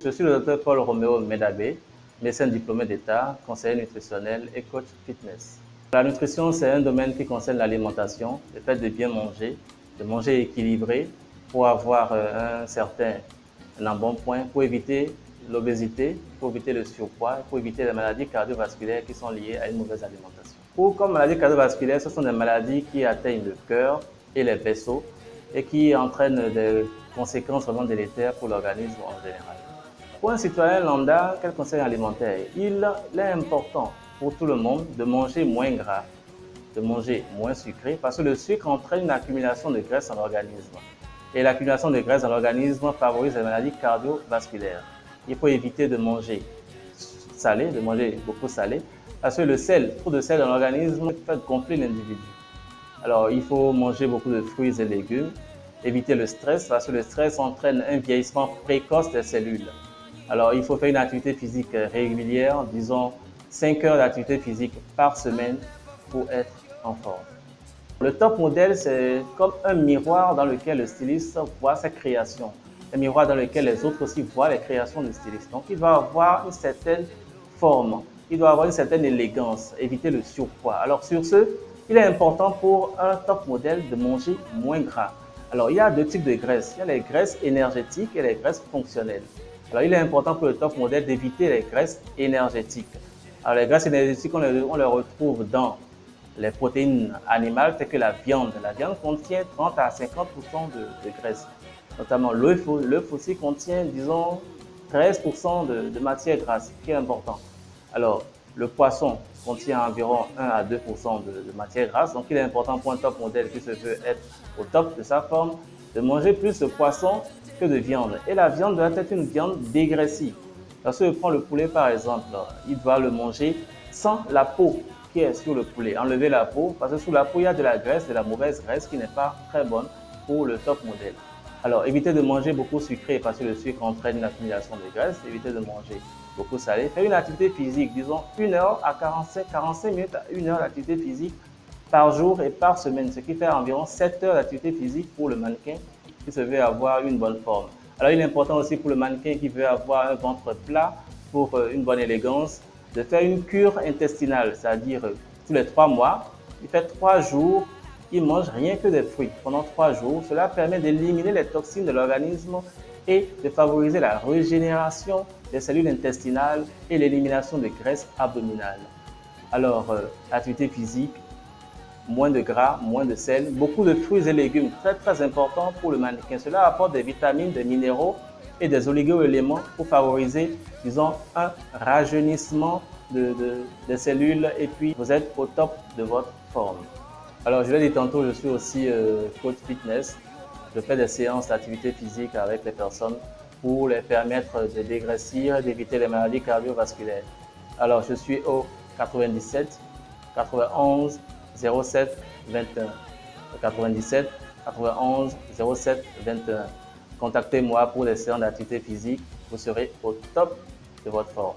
Je suis le docteur Paul Roméo Medabé, médecin diplômé d'État, conseiller nutritionnel et coach fitness. La nutrition, c'est un domaine qui concerne l'alimentation, le fait de bien manger, de manger équilibré pour avoir un embonpoint, pour éviter l'obésité, pour éviter le surpoids, pour éviter les maladies cardiovasculaires qui sont liées à une mauvaise alimentation. Comme maladies cardiovasculaires, ce sont des maladies qui atteignent le cœur et les vaisseaux et qui entraînent des conséquences vraiment délétères pour l'organisme en général. Pour un citoyen lambda, quel conseil alimentaire? Il est important pour tout le monde de manger moins gras, de manger moins sucré, parce que le sucre entraîne une accumulation de graisse dans l'organisme. Et l'accumulation de graisse dans l'organisme favorise les maladies cardiovasculaires. Il faut éviter de manger salé, de manger beaucoup salé, parce que le sel, trop de sel dans l'organisme fait gonfler l'individu. Alors, il faut manger beaucoup de fruits et légumes, éviter le stress, parce que le stress entraîne un vieillissement précoce des cellules. Alors, il faut faire une activité physique régulière, disons 5 heures d'activité physique par semaine pour être en forme. Le top modèle, c'est comme un miroir dans lequel le styliste voit ses créations, un miroir dans lequel les autres aussi voient les créations du styliste. Donc, il doit avoir une certaine forme, il doit avoir une certaine élégance, éviter le surpoids. Alors, sur ce, il est important pour un top modèle de manger moins gras. Alors, il y a deux types de graisses. Il y a les graisses énergétiques et les graisses fonctionnelles. Alors, il est important pour le top modèle d'éviter les graisses énergétiques. Alors, les graisses énergétiques, on les retrouve dans les protéines animales, telles que la viande. La viande contient 30 à 50% de graisse. Notamment, l'œuf aussi contient, disons, 13% de matière grasse, qui est important. Alors, le poisson contient environ 1 à 2% de matière grasse. Donc, il est important pour un top modèle qui se veut être au top de sa forme, de manger plus de poisson que de viande. Et la viande doit être une viande dégraissée. Parce que prend le poulet par exemple, il doit le manger sans la peau qui est sur le poulet. Enlever la peau, parce que sous la peau, il y a de la graisse, de la mauvaise graisse qui n'est pas très bonne pour le top modèle. Alors, évitez de manger beaucoup sucré parce que le sucre entraîne une accumulation de graisse. Évitez de manger beaucoup salé. Faites une activité physique, disons 1 heure à 45 minutes à 1 heure d'activité physique par jour et par semaine, ce qui fait environ 7 heures d'activité physique pour le mannequin qui se veut avoir une bonne forme. Alors, il est important aussi pour le mannequin qui veut avoir un ventre plat pour une bonne élégance de faire une cure intestinale, c'est-à-dire tous les 3 mois, il fait 3 jours, il mange rien que des fruits pendant 3 jours. Cela permet d'éliminer les toxines de l'organisme et de favoriser la régénération des cellules intestinales et l'élimination de graisse abdominale. Alors, activité physique, moins de gras, moins de sel, beaucoup de fruits et légumes, très important pour le mannequin. Cela apporte des vitamines, des minéraux et des oligo-éléments pour favoriser, disons, un rajeunissement des cellules et puis vous êtes au top de votre forme. Alors, je l'ai dit tantôt, je suis aussi coach fitness. Je fais des séances d'activité physique avec les personnes pour les permettre de dégraissir, d'éviter les maladies cardiovasculaires. Alors, je suis au 97 91 07 21. 97 91 07 21. Contactez-moi pour les séances d'activité physique. Vous serez au top de votre forme.